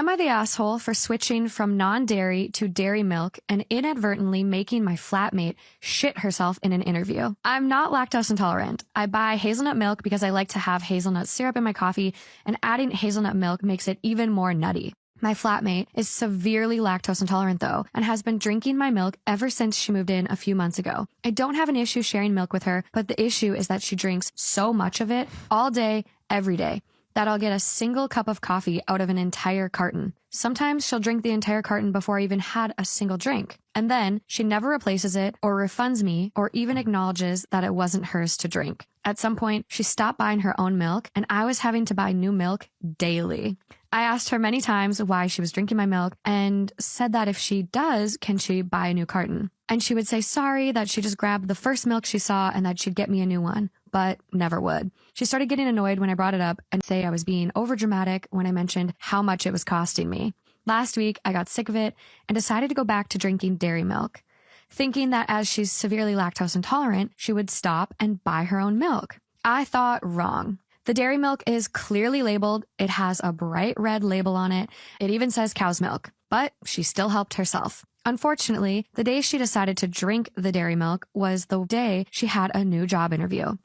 Am I the asshole for switching from non-dairy to dairy milk and inadvertently making my flatmate shit herself in an interview? I'm not lactose intolerant. I buy hazelnut milk because I like to have hazelnut syrup in my coffee, and adding hazelnut milk makes it even more nutty. My flatmate is severely lactose intolerant though, and has been drinking my milk ever since she moved in a few months ago. I don't have an issue sharing milk with her, but the issue is that she drinks so much of it all day, every day, that I'll get a single cup of coffee out of an entire carton. Sometimes she'll drink the entire carton before I even had a single drink. And then she never replaces it or refunds me or even acknowledges that it wasn't hers to drink. At some point, she stopped buying her own milk and I was having to buy new milk daily. I asked her many times why she was drinking my milk and said that if she does, can she buy a new carton? And she would say sorry, that she just grabbed the first milk she saw and that she'd get me a new one, but never would. She started getting annoyed when I brought it up and say I was being overdramatic when I mentioned how much it was costing me. Last week, I got sick of it and decided to go back to drinking dairy milk, thinking that as she's severely lactose intolerant, she would stop and buy her own milk. I thought wrong. The dairy milk is clearly labeled. It has a bright red label on it. It even says cow's milk, but she still helped herself. Unfortunately, the day she decided to drink the dairy milk was the day she had a new job interview.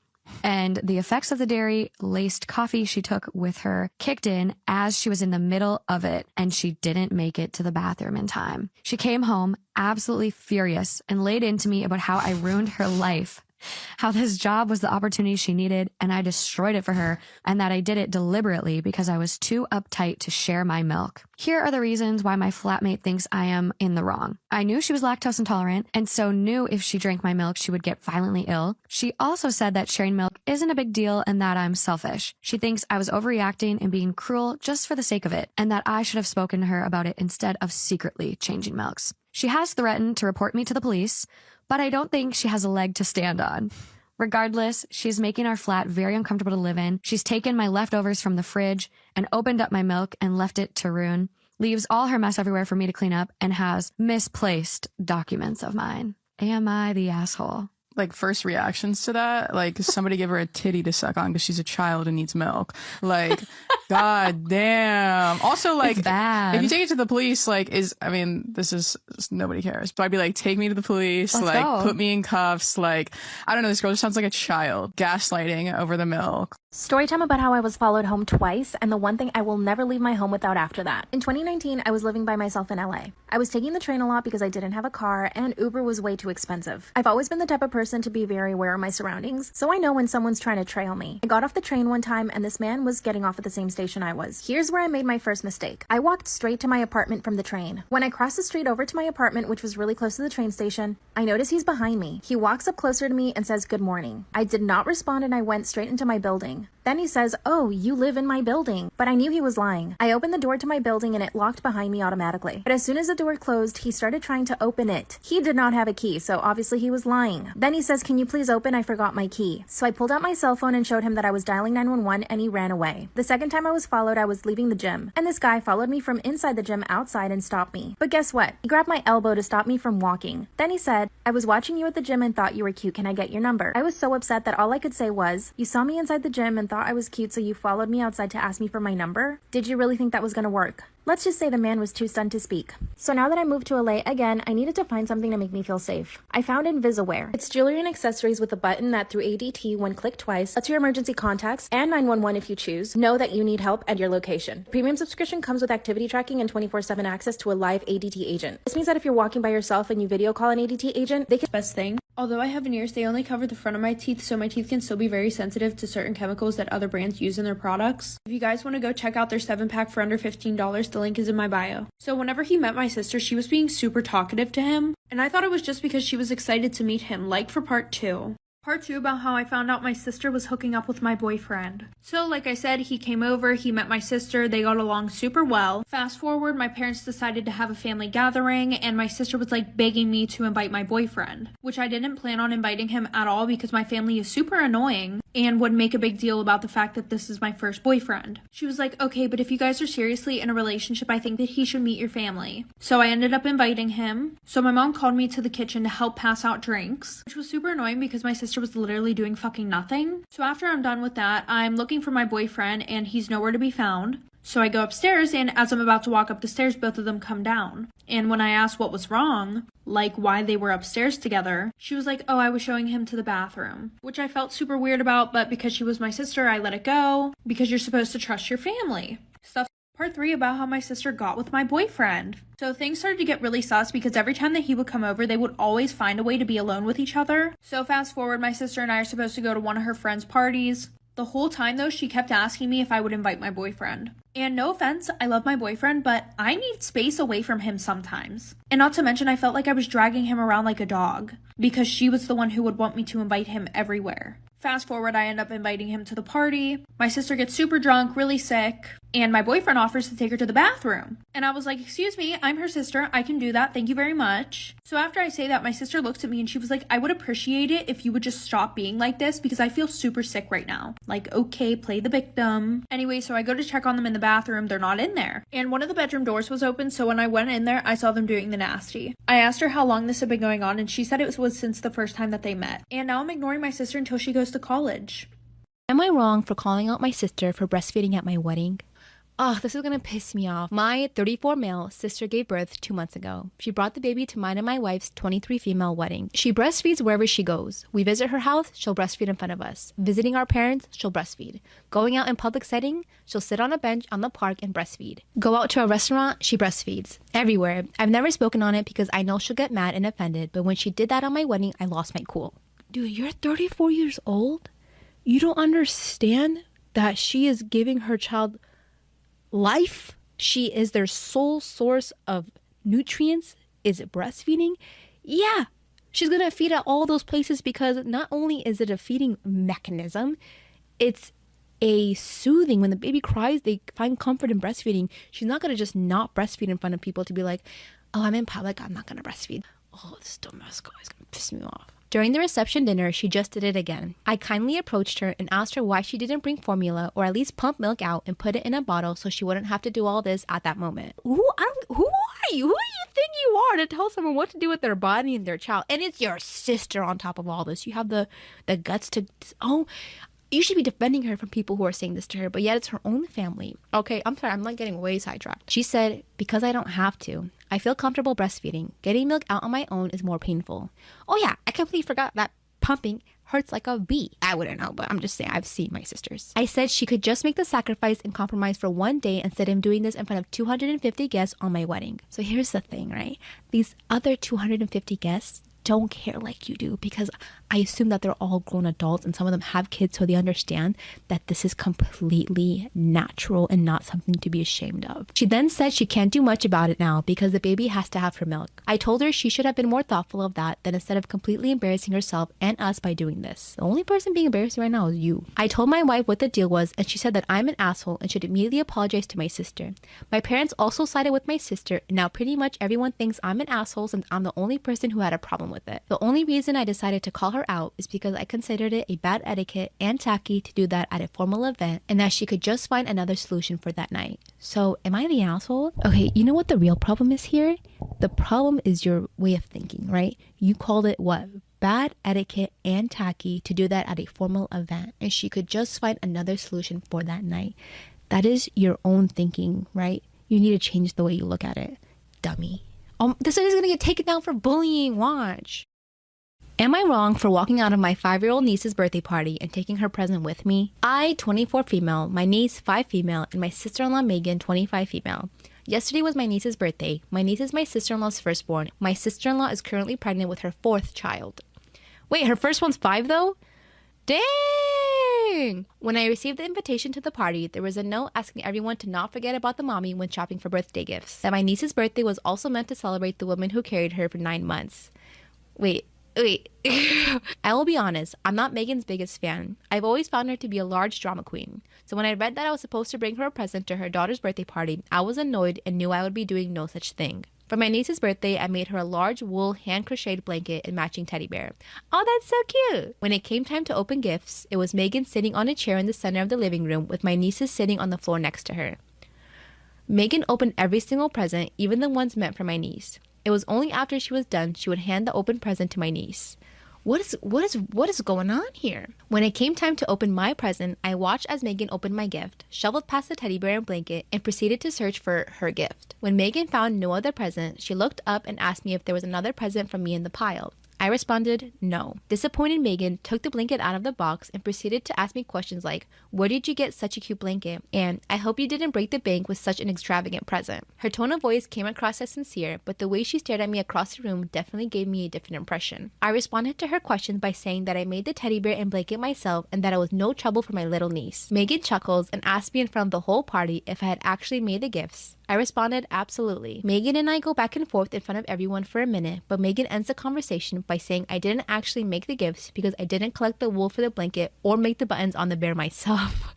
And the effects of the dairy-laced coffee she took with her kicked in as she was in the middle of it, and she didn't make it to the bathroom in time. She came home absolutely furious and laid into me about how I ruined her life, how this job was the opportunity she needed and I destroyed it for her, and that I did it deliberately because I was too uptight to share my milk. Here are the reasons why my flatmate thinks I am in the wrong. I knew she was lactose intolerant and so knew if she drank my milk she would get violently ill. She also said that sharing milk isn't a big deal and that I'm selfish. She thinks I was overreacting and being cruel just for the sake of it, and that I should have spoken to her about it instead of secretly changing milks. She has threatened to report me to the police, but I don't think she has a leg to stand on. Regardless, she's making our flat very uncomfortable to live in. She's taken my leftovers from the fridge and opened up my milk and left it to ruin, leaves all her mess everywhere for me to clean up, and has misplaced documents of mine. Am I the asshole? Like, first reactions to that, like, somebody give her a titty to suck on because she's a child and needs milk. Like, god damn. Also, like, it's bad. If you take it to the police, like, this is nobody cares, but I'd be like, take me to the police. Let's like go. Put me in cuffs. Like, I don't know, this girl just sounds like a child. Gaslighting over the milk. Storytime about how I was followed home twice, and the one thing I will never leave my home without after that. In 2019, I was living by myself in LA. I was taking the train a lot because I didn't have a car, and Uber was way too expensive. I've always been the type of person to be very aware of my surroundings, so I know when someone's trying to trail me. I got off the train one time, and this man was getting off at the same station I was. Here's where I made my first mistake. I walked straight to my apartment from the train. When I crossed the street over to my apartment, which was really close to the train station, I notice he's behind me. He walks up closer to me and says, "Good morning." I did not respond, and I went straight into my building. Then he says, "Oh, you live in my building." But I knew he was lying. I opened the door to my building and it locked behind me automatically. But as soon as the door closed, he started trying to open it. He did not have a key, so obviously he was lying. Then he says, "Can you please open? I forgot my key." So I pulled out my cell phone and showed him that I was dialing 911, and he ran away. The second time I was followed, I was leaving the gym, and this guy followed me from inside the gym outside and stopped me. But guess what? He grabbed my elbow to stop me from walking. Then he said, "I was watching you at the gym and thought you were cute. Can I get your number?" I was so upset that all I could say was, "You saw me inside the gym and thought I was cute, so you followed me outside to ask me for my number? Did you really think that was gonna work?" Let's just say the man was too stunned to speak. So now that I moved to LA again, I needed to find something to make me feel safe. I found Invisaware. It's jewelry and accessories with a button that through ADT, when clicked twice, lets your emergency contacts and 911 if you choose know that you need help at your location. Premium subscription comes with activity tracking and 24/7 access to a live ADT agent. This means that if you're walking by yourself and you video call an ADT agent, they can— Best thing. Although I have veneers, they only cover the front of my teeth, so my teeth can still be very sensitive to certain chemicals that other brands use in their products. If you guys want to go check out their 7-pack for under $15, the link is in my bio. So whenever he met my sister, she was being super talkative to him, and I thought it was just because she was excited to meet him, like for part 2. Part 2 about how I found out my sister was hooking up with my boyfriend. So like I said, he came over, he met my sister, they got along super well. Fast forward, my parents decided to have a family gathering, and my sister was like begging me to invite my boyfriend, which I didn't plan on inviting him at all because my family is super annoying and would make a big deal about the fact that this is my first boyfriend. She was like, "Okay, but if you guys are seriously in a relationship, I think that he should meet your family." So I ended up inviting him. So my mom called me to the kitchen to help pass out drinks, which was super annoying because my sister was literally doing fucking nothing. So after I'm done with that, I'm looking for my boyfriend and he's nowhere to be found. So I go upstairs, and as I'm about to walk up the stairs, both of them come down. And when I asked what was wrong, like why they were upstairs together, she was like, oh, I was showing him to the bathroom, which I felt super weird about, but because she was my sister, I let it go, because you're supposed to trust your family. Part 3 about how my sister got with my boyfriend. So things started to get really sus because every time that he would come over, they would always find a way to be alone with each other. So fast forward, my sister and I are supposed to go to one of her friend's parties. The whole time though, she kept asking me if I would invite my boyfriend. And no offense, I love my boyfriend, but I need space away from him sometimes. And not to mention, I felt like I was dragging him around like a dog because she was the one who would want me to invite him everywhere. Fast forward, I end up inviting him to the party. My sister gets super drunk, really sick, and my boyfriend offers to take her to the bathroom. And I was like, excuse me, I'm her sister. I can do that. Thank you very much. So after I say that, my sister looks at me and she was like, I would appreciate it if you would just stop being like this because I feel super sick right now. Like, okay, play the victim. Anyway, so I go to check on them in the bathroom. They're not in there. And one of the bedroom doors was open, so when I went in there, I saw them doing the nasty. I asked her how long this had been going on, and she said it was since the first time that they met. And now I'm ignoring my sister until she goes to college. Am I wrong for calling out my sister for breastfeeding at my wedding? Oh, this is gonna piss me off. My 34 male sister gave birth 2 months ago. She brought the baby to mine and my wife's 23 female wedding. She breastfeeds wherever she goes. We visit her house, she'll breastfeed in front of us. Visiting our parents, she'll breastfeed. Going out in public setting, she'll sit on a bench on the park and breastfeed. Go out to a restaurant, she breastfeeds. Everywhere. I've never spoken on it because I know she'll get mad and offended, but when she did that on my wedding, I lost my cool. Dude, you're 34 years old? You don't understand that she is giving her child life? She is their sole source of nutrients. Is it breastfeeding? Yeah, she's gonna feed at all those places because not only is it a feeding mechanism, it's a soothing. When the baby cries, they find comfort in breastfeeding. She's not gonna just not breastfeed in front of people to be like, oh, I'm in public, I'm not gonna breastfeed. Oh, this dumbass guy is gonna piss me off. During the reception dinner, she just did it again. I kindly approached her and asked her why she didn't bring formula or at least pump milk out and put it in a bottle so she wouldn't have to do all this at that moment. Who are you? Who do you think you are to tell someone what to do with their body and their child? And it's your sister on top of all this. You have the guts to... Oh, you should be defending her from people who are saying this to her, but yet it's her own family. Okay, I'm sorry, I'm like getting way sidetracked. She said, because I don't have to. I feel comfortable breastfeeding. Getting milk out on my own is more painful. Oh yeah, I completely forgot that pumping hurts like a bee. I wouldn't know, but I'm just saying, I've seen my sisters. I said she could just make the sacrifice and compromise for one day instead of doing this in front of 250 guests on my wedding. So here's the thing, right? These other 250 guests don't care like you do because I assume that they're all grown adults and some of them have kids, so they understand that this is completely natural and not something to be ashamed of. She then said she can't do much about it now because the baby has to have her milk. I told her she should have been more thoughtful of that than instead of completely embarrassing herself and us by doing this. The only person being embarrassed right now is you. I told my wife what the deal was and she said that I'm an asshole and should immediately apologize to my sister. My parents also sided with my sister and now pretty much everyone thinks I'm an asshole since I'm the only person who had a problem with it. The only reason I decided to call her out is because I considered it a bad etiquette and tacky to do that at a formal event and that she could just find another solution for that night. So am I the asshole? Okay, you know what the real problem is here? The problem is your way of thinking, right? You called it what? Bad etiquette and tacky to do that at a formal event and she could just find another solution for that night. That is your own thinking, right? You need to change the way you look at it. Dummy. This is gonna get taken down for bullying. Watch. Am I wrong for walking out of my 5-year-old niece's birthday party and taking her present with me? I, 24 female, my niece, 5 female, and my sister-in-law Megan, 25 female. Yesterday was my niece's birthday. My niece is my sister-in-law's firstborn. My sister-in-law is currently pregnant with her 4th child. Wait, her first one's 5 though? Dang! When I received the invitation to the party, there was a note asking everyone to not forget about the mommy when shopping for birthday gifts. That my niece's birthday was also meant to celebrate the woman who carried her for 9 months. Wait. I will be honest, I'm not Megan's biggest fan. I've always found her to be a large drama queen. So when I read that I was supposed to bring her a present to her daughter's birthday party, I was annoyed and knew I would be doing no such thing. For my niece's birthday, I made her a large wool hand-crocheted blanket and matching teddy bear. Oh, that's so cute! When it came time to open gifts, it was Megan sitting on a chair in the center of the living room with my nieces sitting on the floor next to her. Megan opened every single present, even the ones meant for my niece. It was only after she was done she would hand the open present to my niece. What is going on here? When it came time to open my present, I watched as Megan opened my gift, shoveled past the teddy bear and blanket, and proceeded to search for her gift. When Megan found no other present, she looked up and asked me if there was another present from me in the pile. I responded, no. Disappointed Megan took the blanket out of the box and proceeded to ask me questions like, where did you get such a cute blanket? And I hope you didn't break the bank with such an extravagant present. Her tone of voice came across as sincere, but the way she stared at me across the room definitely gave me a different impression. I responded to her questions by saying that I made the teddy bear and blanket myself and that it was no trouble for my little niece. Megan chuckles and asked me in front of the whole party if I had actually made the gifts. I responded, absolutely. Megan and I go back and forth in front of everyone for a minute, but Megan ends the conversation by saying I didn't actually make the gifts because I didn't collect the wool for the blanket or make the buttons on the bear myself.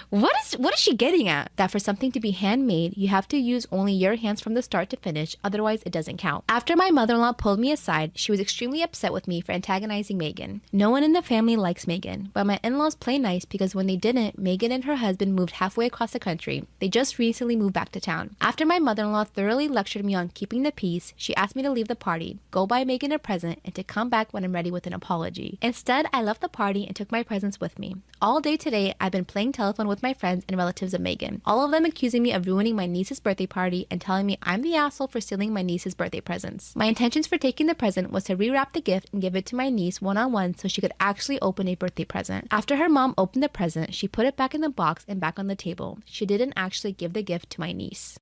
What is she getting at? That for something to be handmade, you have to use only your hands from the start to finish, otherwise it doesn't count. After my mother-in-law pulled me aside, she was extremely upset with me for antagonizing Megan. No one in the family likes Megan, but my in-laws play nice because when they didn't, Megan and her husband moved halfway across the country. They just recently moved back to town. After my mother-in-law thoroughly lectured me on keeping the peace, she asked me to leave the party, go buy Megan a present, and to come back when I'm ready with an apology. Instead, I left the party and took my presents with me. All day today, I've been playing telephone with my friends and relatives of Megan, all of them accusing me of ruining my niece's birthday party and telling me I'm the asshole for stealing my niece's birthday presents. My intentions for taking the present was to rewrap the gift and give it to my niece one-on-one so she could actually open a birthday present. After her mom opened the present, she put it back in the box and back on the table. She didn't actually give the gift to my niece.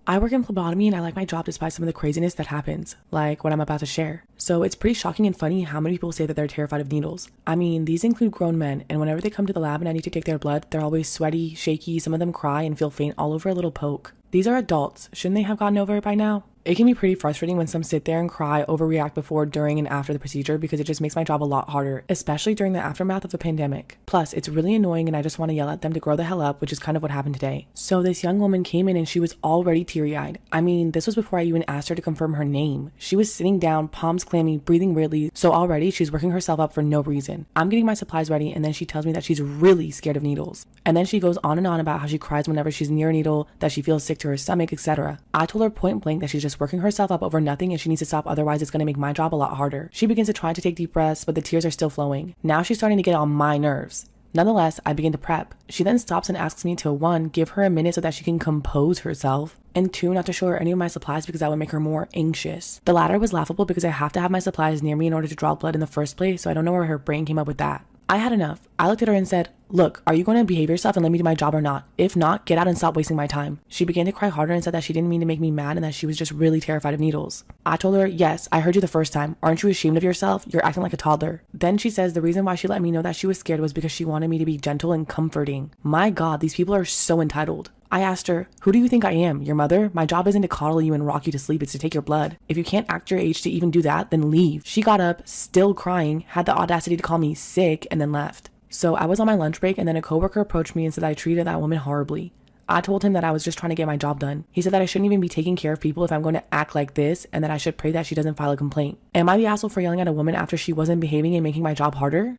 I work in phlebotomy and I like my job despite some of the craziness that happens, like what I'm about to share. So it's pretty shocking and funny how many people say that they're terrified of needles. I mean, these include grown men, and whenever they come to the lab and I need to take their blood, they're always sweaty, shaky, some of them cry and feel faint all over a little poke. These are adults. Shouldn't they have gotten over it by now? It can be pretty frustrating when some sit there and cry, overreact before, during, and after the procedure because it just makes my job a lot harder, especially during the aftermath of the pandemic. Plus, it's really annoying and I just want to yell at them to grow the hell up, which is kind of what happened today. So this young woman came in and she was already teary-eyed. I mean, this was before I even asked her to confirm her name. She was sitting down, palms clammy, breathing weirdly, so already she's working herself up for no reason. I'm getting my supplies ready and then she tells me that she's really scared of needles. And then she goes on and on about how she cries whenever she's near a needle, that she feels sick to her stomach, etc. I told her point blank that she's just working herself up over nothing and she needs to stop, otherwise it's going to make my job a lot harder. She begins to try to take deep breaths, but the tears are still flowing. Now she's starting to get on my nerves. Nonetheless, I begin to prep. She then stops and asks me to 1, give her a minute so that she can compose herself, and 2, not to show her any of my supplies because that would make her more anxious. The latter was laughable because I have to have my supplies near me in order to draw blood in the first place, so I don't know where her brain came up with that. I had enough. I looked at her and said, look, are you going to behave yourself and let me do my job or not? If not, get out and stop wasting my time. She began to cry harder and said that she didn't mean to make me mad and that she was just really terrified of needles. I told her, yes, I heard you the first time. Aren't you ashamed of yourself? You're acting like a toddler. Then she says the reason why she let me know that she was scared was because she wanted me to be gentle and comforting. My God, these people are so entitled. I asked her, who do you think I am? Your mother? My job isn't to coddle you and rock you to sleep, it's to take your blood. If you can't act your age to even do that, then leave. She got up, still crying, had the audacity to call me sick, and then left. So I was on my lunch break and then a coworker approached me and said that I treated that woman horribly. I told him that I was just trying to get my job done. He said that I shouldn't even be taking care of people if I'm going to act like this and that I should pray that she doesn't file a complaint. Am I the asshole for yelling at a woman after she wasn't behaving and making my job harder?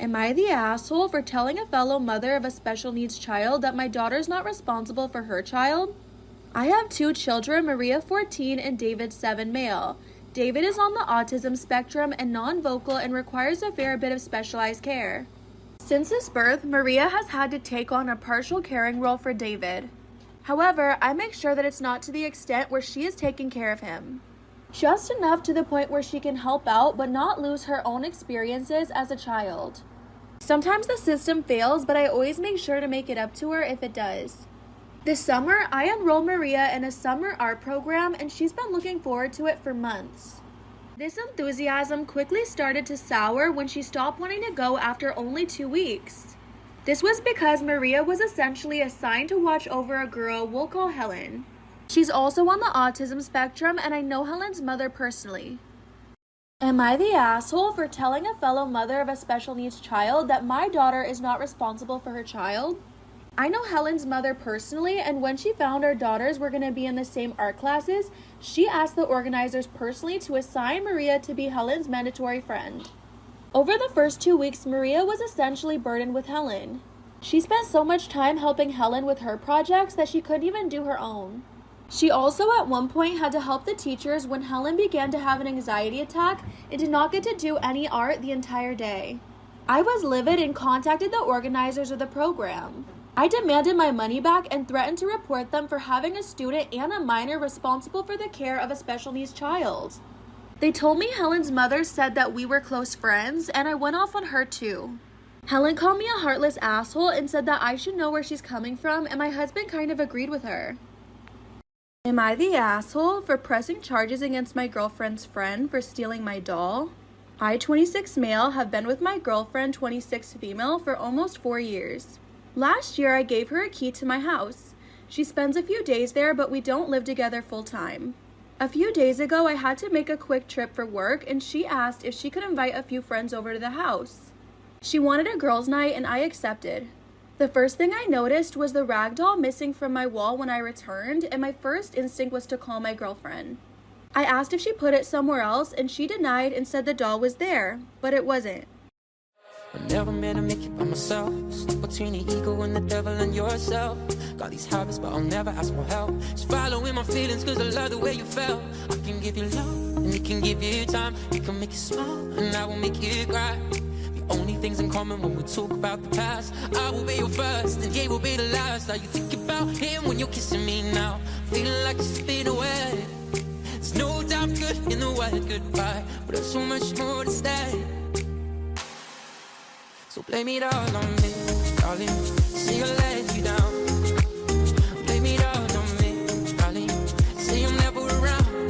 Am I the asshole for telling a fellow mother of a special needs child that my daughter's not responsible for her child? I have 2 children, Maria 14 and David 7 male. David is on the autism spectrum and non-vocal and requires a fair bit of specialized care. Since his birth, Maria has had to take on a partial caring role for David. However, I make sure that it's not to the extent where she is taking care of him. Just enough to the point where she can help out but not lose her own experiences as a child. Sometimes the system fails, but I always make sure to make it up to her if it does. This summer, I enrolled Maria in a summer art program and she's been looking forward to it for months. This enthusiasm quickly started to sour when she stopped wanting to go after only 2 weeks. This was because Maria was essentially assigned to watch over a girl we'll call Helen. She's also on the autism spectrum and I know Helen's mother personally. Am I the asshole for telling a fellow mother of a special needs child that my daughter is not responsible for her child? I know Helen's mother personally, and when she found our daughters were going to be in the same art classes, she asked the organizers personally to assign Maria to be Helen's mandatory friend. Over the first 2 weeks, Maria was essentially burdened with Helen. She spent so much time helping Helen with her projects that she couldn't even do her own. She also at one point had to help the teachers when Helen began to have an anxiety attack and did not get to do any art the entire day. I was livid and contacted the organizers of the program. I demanded my money back and threatened to report them for having a student and a minor responsible for the care of a special needs child. They told me Helen's mother said that we were close friends, and I went off on her too. Helen called me a heartless asshole and said that I should know where she's coming from, and my husband kind of agreed with her. Am I the asshole for pressing charges against my girlfriend's friend for stealing my doll? I, 26 male, have been with my girlfriend, 26 female, for almost 4 years. Last year, I gave her a key to my house. She spends a few days there, but we don't live together full time. A few days ago, I had to make a quick trip for work, and she asked if she could invite a few friends over to the house. She wanted a girls' night, and I accepted. The first thing I noticed was the rag doll missing from my wall when I returned, and my first instinct was to call my girlfriend. I asked if she put it somewhere else, and she denied and said the doll was there, but it wasn't. I never meant to make it by myself. Stuck between the ego and the devil and yourself. Got these habits, but I'll never ask for help. Just following my feelings, cause I love the way you felt. I can give you love, and you can give you time. You can make you smile, and I will make you cry. The only things in common when we talk about the past. I will be your first, and he will be the last. Now you think about him when you're kissing me now. Feeling like it's been away. There's no doubt good in the word goodbye, but there's so much more to stay. So blame it all on me, darling. See, I let you down. Blame it all on me, darling. Say I'm never around.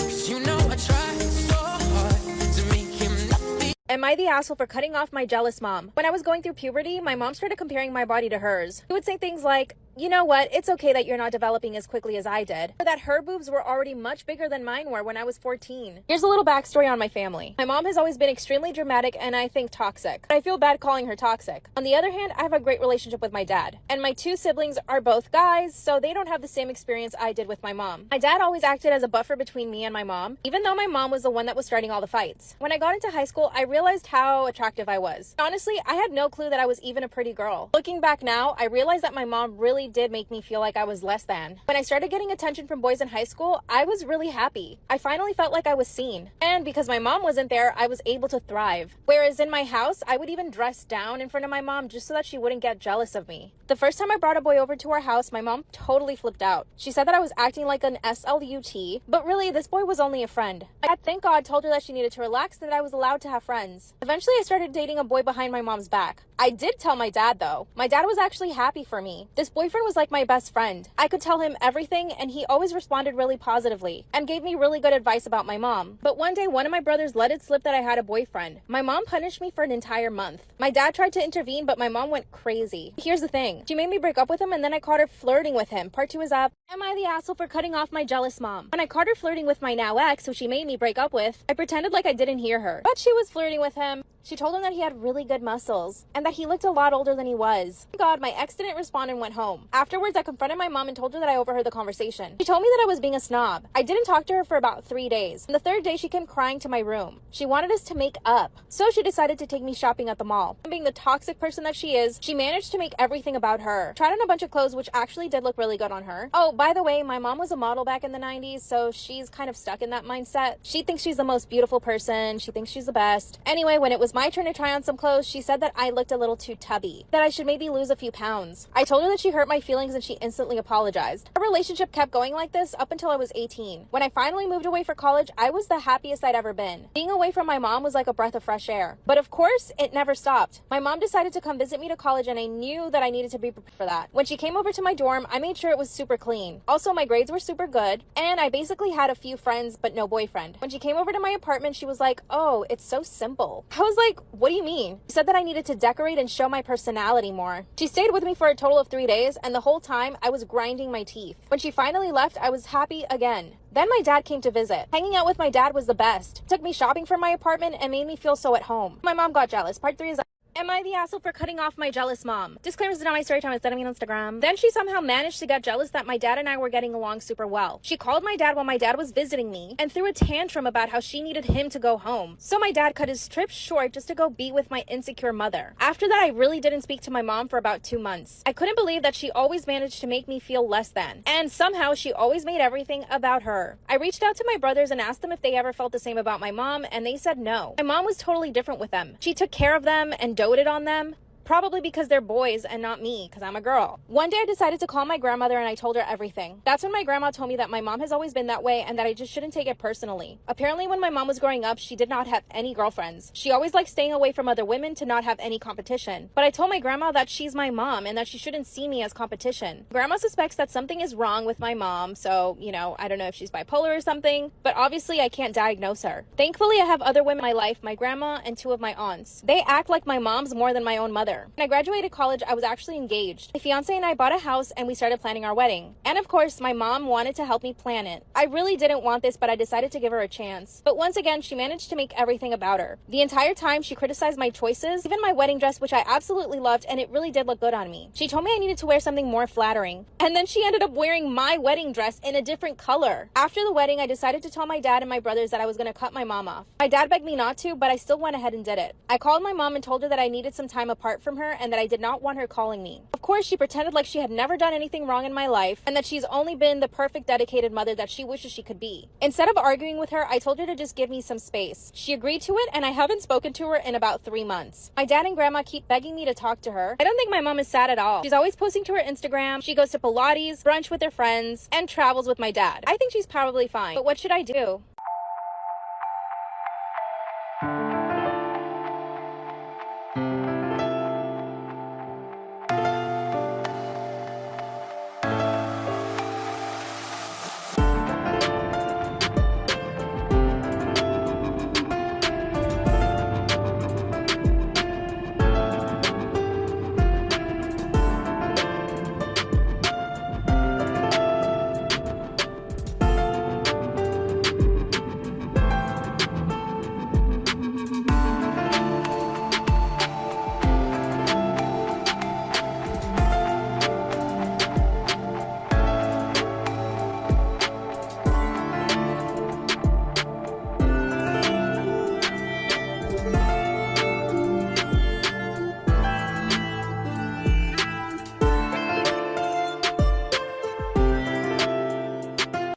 Cause you know I tried so hard to make him nothing. Am I the asshole for cutting off my jealous mom? When I was going through puberty, my mom started comparing my body to hers. She would say things like, you know what, it's okay that you're not developing as quickly as I did. Or that her boobs were already much bigger than mine were when I was 14. Here's a little backstory on my family. My mom has always been extremely dramatic and I think toxic. I feel bad calling her toxic. On the other hand, I have a great relationship with my dad. And my 2 siblings are both guys, so they don't have the same experience I did with my mom. My dad always acted as a buffer between me and my mom, even though my mom was the one that was starting all the fights. When I got into high school, I realized how attractive I was. Honestly, I had no clue that I was even a pretty girl. Looking back now, I realized that my mom really did make me feel like I was less than. When I started getting attention from boys in high school, I was really happy. I finally felt like I was seen. And because my mom wasn't there, I was able to thrive. Whereas in my house, I would even dress down in front of my mom just so that she wouldn't get jealous of me. The first time I brought a boy over to our house, my mom totally flipped out. She said that I was acting like an SLUT, but really, this boy was only a friend. I had, thank God, told her that she needed to relax and that I was allowed to have friends. Eventually, I started dating a boy behind my mom's back. I did tell my dad, though. My dad was actually happy for me. This boyfriend was like my best friend. I could tell him everything, and he always responded really positively and gave me really good advice about my mom. But one day, one of my brothers let it slip that I had a boyfriend. My mom punished me for an entire month. My dad tried to intervene, but my mom went crazy. Here's the thing. She made me break up with him, and then I caught her flirting with him. Part 2 is up. Am I the asshole for cutting off my jealous mom? When I caught her flirting with my now ex, who she made me break up with, I pretended like I didn't hear her. But she was flirting with him. She told him that he had really good muscles and that he looked a lot older than he was. Thank God, my ex didn't respond and went home. Afterwards, I confronted my mom and told her that I overheard the conversation. She told me that I was being a snob. I didn't talk to her for about 3 days. On the 3rd day, she came crying to my room. She wanted us to make up. So she decided to take me shopping at the mall. Being the toxic person that she is, she managed to make everything about her. Tried on a bunch of clothes, which actually did look really good on her. Oh, by the way, my mom was a model back in the 90s, so she's kind of stuck in that mindset. She thinks she's the most beautiful person. She thinks she's the best. Anyway, when it was my turn to try on some clothes, she said that I looked a little too tubby, that I should maybe lose a few pounds. I told her that she hurt my feelings and she instantly apologized. Our relationship kept going like this up until I was 18. When I finally moved away for college, I was the happiest I'd ever been. Being away from my mom was like a breath of fresh air. But of course, it never stopped. My mom decided to come visit me to college and I knew that I needed to be prepared for that. When she came over to my dorm, I made sure it was super clean. Also, my grades were super good and I basically had a few friends but no boyfriend. When she came over to my apartment, she was like, "Oh, it's so simple." I was like, "What do you mean?" She said that I needed to decorate and show my personality more. She stayed with me for a total of 3 days, and the whole time I was grinding my teeth. When she finally left, I was happy again. Then my dad came to visit. Hanging out with my dad was the best. Took me shopping for my apartment and made me feel so at home. My mom got jealous. Part 3 is Am I the asshole for cutting off my jealous mom? Disclaimers is not my story time, it's sending me on Instagram. Then she somehow managed to get jealous that my dad and I were getting along super well. She called my dad while my dad was visiting me and threw a tantrum about how she needed him to go home. So my dad cut his trip short just to go be with my insecure mother. After that, I really didn't speak to my mom for about 2 months. I couldn't believe that she always managed to make me feel less than. And somehow she always made everything about her. I reached out to my brothers and asked them if they ever felt the same about my mom, and they said no. My mom was totally different with them. She took care of them and doted on them. Probably because they're boys and not me, because I'm a girl. One day I decided to call my grandmother and I told her everything. That's when my grandma told me that my mom has always been that way and that I just shouldn't take it personally. Apparently when my mom was growing up, she did not have any girlfriends. She always liked staying away from other women to not have any competition. But I told my grandma that she's my mom and that she shouldn't see me as competition. Grandma suspects that something is wrong with my mom, so, I don't know if she's bipolar or something, but obviously I can't diagnose her. Thankfully, I have other women in my life, my grandma and 2 of my aunts. They act like my moms more than my own mother. When I graduated college, I was actually engaged. My fiance and I bought a house and we started planning our wedding. And of course, my mom wanted to help me plan it. I really didn't want this, but I decided to give her a chance. But once again, she managed to make everything about her. The entire time, she criticized my choices, even my wedding dress, which I absolutely loved, and it really did look good on me. She told me I needed to wear something more flattering. And then she ended up wearing my wedding dress in a different color. After the wedding, I decided to tell my dad and my brothers that I was going to cut my mom off. My dad begged me not to, but I still went ahead and did it. I called my mom and told her that I needed some time apart from her and that I did not want her calling me. Of course, she pretended like she had never done anything wrong in my life and that she's only been the perfect dedicated mother that she wishes she could be. Instead of arguing with her, I told her to just give me some space. She agreed to it and I haven't spoken to her in about 3 months. My dad and grandma keep begging me to talk to her. I don't think my mom is sad at all. She's always posting to her Instagram. She goes to Pilates, brunch with her friends, and travels with my dad. I think she's probably fine, but what should I do?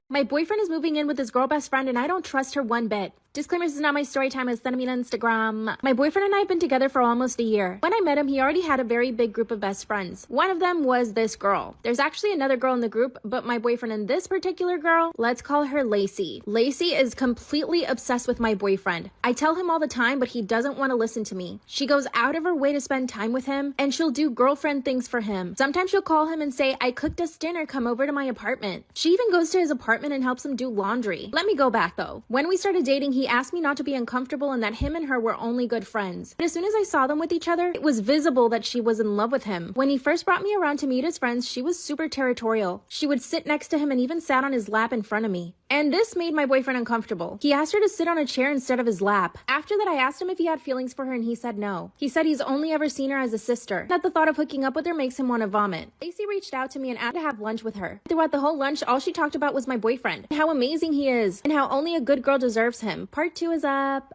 My boyfriend is moving in with his girl best friend and I don't trust her one bit. Disclaimer, this is not my story time, it's sending me on Instagram. My boyfriend and I have been together for almost a year. When I met him, he already had a very big group of best friends. One of them was this girl. There's actually another girl in the group, but my boyfriend and this particular girl, let's call her Lacey. Lacey is completely obsessed with my boyfriend. I tell him all the time, but he doesn't want to listen to me. She goes out of her way to spend time with him, and she'll do girlfriend things for him. Sometimes she'll call him and say, I cooked us dinner, come over to my apartment. She even goes to his apartment and helps him do laundry. Let me go back though. When we started dating, he asked me not to be uncomfortable and that him and her were only good friends. But as soon as I saw them with each other, it was visible that she was in love with him. When he first brought me around to meet his friends, she was super territorial. She would sit next to him and even sat on his lap in front of me. And this made my boyfriend uncomfortable. He asked her to sit on a chair instead of his lap. After that, I asked him if he had feelings for her and he said no. He said he's only ever seen her as a sister, that the thought of hooking up with her makes him want to vomit. Lacey reached out to me and asked to have lunch with her. Throughout the whole lunch, all she talked about was my boyfriend, and how amazing he is, and how only a good girl deserves him. Part 2 is up.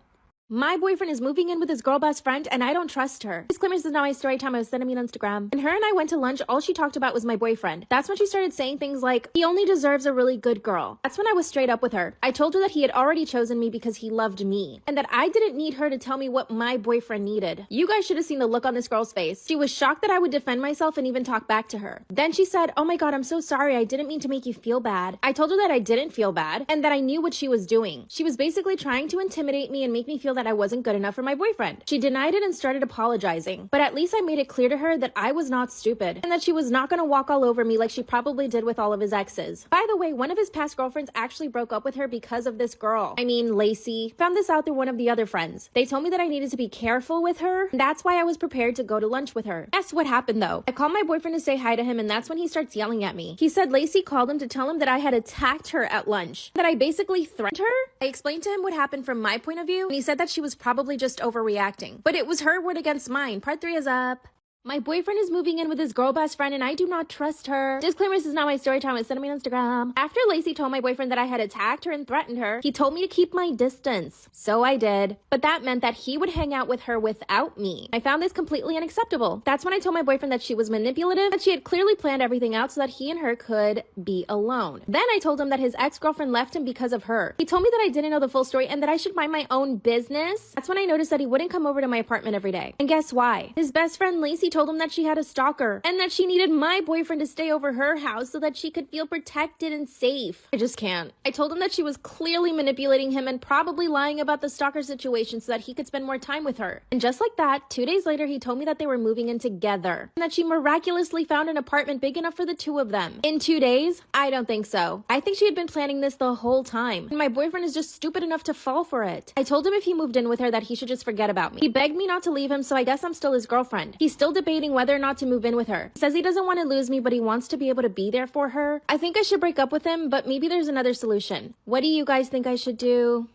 My boyfriend is moving in with his girl best friend and I don't trust her. Disclaimer, this is not my story time, I was sending me on Instagram. And her and I went to lunch, all she talked about was my boyfriend. That's when she started saying things like, he only deserves a really good girl. That's when I was straight up with her. I told her that he had already chosen me because he loved me, and that I didn't need her to tell me what my boyfriend needed. You guys should have seen the look on this girl's face. She was shocked that I would defend myself and even talk back to her. Then she said, oh my god, I'm so sorry, I didn't mean to make you feel bad. I told her that I didn't feel bad, and that I knew what she was doing. She was basically trying to intimidate me and make me feel that I wasn't good enough for my boyfriend. She denied it and started apologizing, but at least I made it clear to her that I was not stupid and that she was not going to walk all over me like she probably did with all of his exes. By the way, one of his past girlfriends actually broke up with her because of this girl. I mean, Lacey. Found this out through one of the other friends. They told me that I needed to be careful with her, and that's why I was prepared to go to lunch with her. Guess what happened though? I called my boyfriend to say hi to him, and that's when he starts yelling at me. He said Lacey called him to tell him that I had attacked her at lunch, that I basically threatened her. I explained to him what happened from my point of view, and he said that that she was probably just overreacting. But it was her word against mine. Part 3 is up. My boyfriend is moving in with his girl best friend and I do not trust her. Disclaimer, this is not my story time. It's sent me on Instagram. After Lacey told my boyfriend that I had attacked her and threatened her, he told me to keep my distance. So I did. But that meant that he would hang out with her without me. I found this completely unacceptable. That's when I told my boyfriend that she was manipulative, that she had clearly planned everything out so that he and her could be alone. Then I told him that his ex-girlfriend left him because of her. He told me that I didn't know the full story and that I should mind my own business. That's when I noticed that he wouldn't come over to my apartment every day. And guess why? His best friend Lacey told him that she had a stalker and that she needed my boyfriend to stay over her house so that she could feel protected and safe. I just can't. I told him that she was clearly manipulating him and probably lying about the stalker situation so that he could spend more time with her. And just like that, 2 days later, he told me that they were moving in together and that she miraculously found an apartment big enough for the two of them. In 2 days? I don't think so. I think she had been planning this the whole time. And my boyfriend is just stupid enough to fall for it. I told him if he moved in with her that he should just forget about me. He begged me not to leave him, so I guess I'm still his girlfriend. He's still debating whether or not to move in with her. He says he doesn't want to lose me, but he wants to be able to be there for her. I think I should break up with him, but maybe there's another solution. What do you guys think I should do?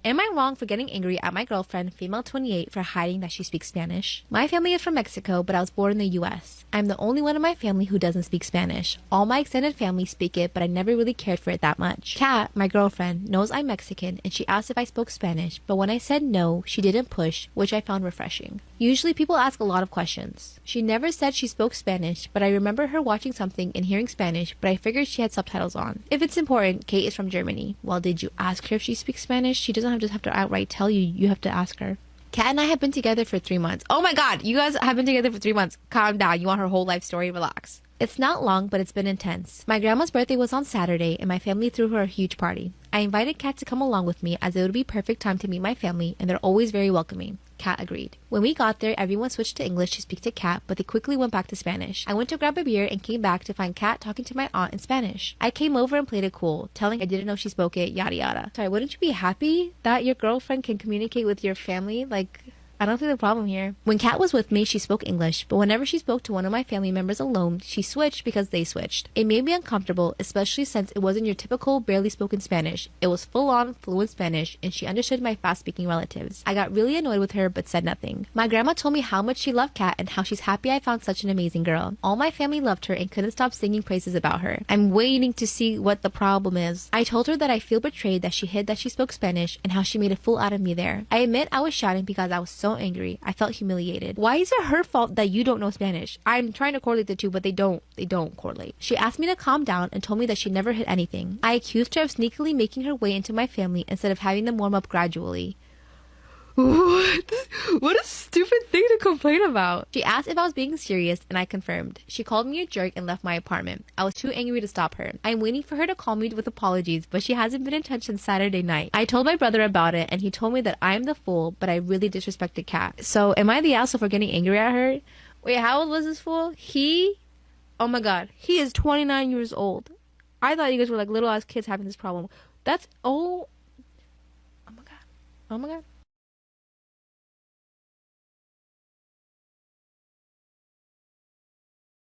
Am I wrong for getting angry at my girlfriend, female 28, for hiding that she speaks Spanish? My family is from Mexico, but I was born in the US. I'm the only one in my family who doesn't speak Spanish. All my extended family speak it, but I never really cared for it that much. Kat, my girlfriend, knows I'm Mexican, and she asked if I spoke Spanish, but when I said no, she didn't push, which I found refreshing. Usually people ask a lot of questions. She never said she spoke Spanish, but I remember her watching something and hearing Spanish, but I figured she had subtitles on. If it's important, Kate is from Germany. Well, did you ask her if she speaks Spanish? She doesn't just have to outright tell you. You have to ask her. Kat and I have been together for 3 months. Oh my god, you guys have been together for 3 months. Calm down. You want her whole life story? Relax. It's not long, but it's been intense. My grandma's birthday was on Saturday, and my family threw her a huge party. I invited Kat to come along with me as it would be perfect time to meet my family, and they're always very welcoming. Kat agreed. When we got there, everyone switched to English to speak to Kat, but they quickly went back to Spanish. I went to grab a beer and came back to find Kat talking to my aunt in Spanish. I came over and played it cool, telling I didn't know she spoke it, yada yada. Sorry, wouldn't you be happy that your girlfriend can communicate with your family? I don't see the problem here. When Kat was with me, she spoke English, but whenever she spoke to one of my family members alone, she switched because they switched. It made me uncomfortable, especially since it wasn't your typical barely spoken Spanish. It was full-on fluent Spanish, and she understood my fast-speaking relatives. I got really annoyed with her, but said nothing. My grandma told me how much she loved Kat and how she's happy I found such an amazing girl. All my family loved her and couldn't stop singing praises about her. I'm waiting to see what the problem is. I told her that I feel betrayed that she hid that she spoke Spanish and how she made a fool out of me there. I admit I was shouting because I was so angry. I felt humiliated. Why is it her fault that you don't know Spanish? I'm trying to correlate the two, but they don't correlate. She asked me to calm down and told me that she never hid anything. I accused her of sneakily making her way into my family instead of having them warm up gradually. What a stupid thing to complain about. She asked if I was being serious, and I confirmed. She called me a jerk and left my apartment. I was too angry to stop her. I'm waiting for her to call me with apologies, but she hasn't been in touch since Saturday night. I told my brother about it, and he told me that I am the fool, but I really disrespected Kat. So am I the asshole for getting angry at her? Wait, how old was this fool? Oh my god, he is 29 years old. I thought you guys were like little ass kids having this problem. Oh my god.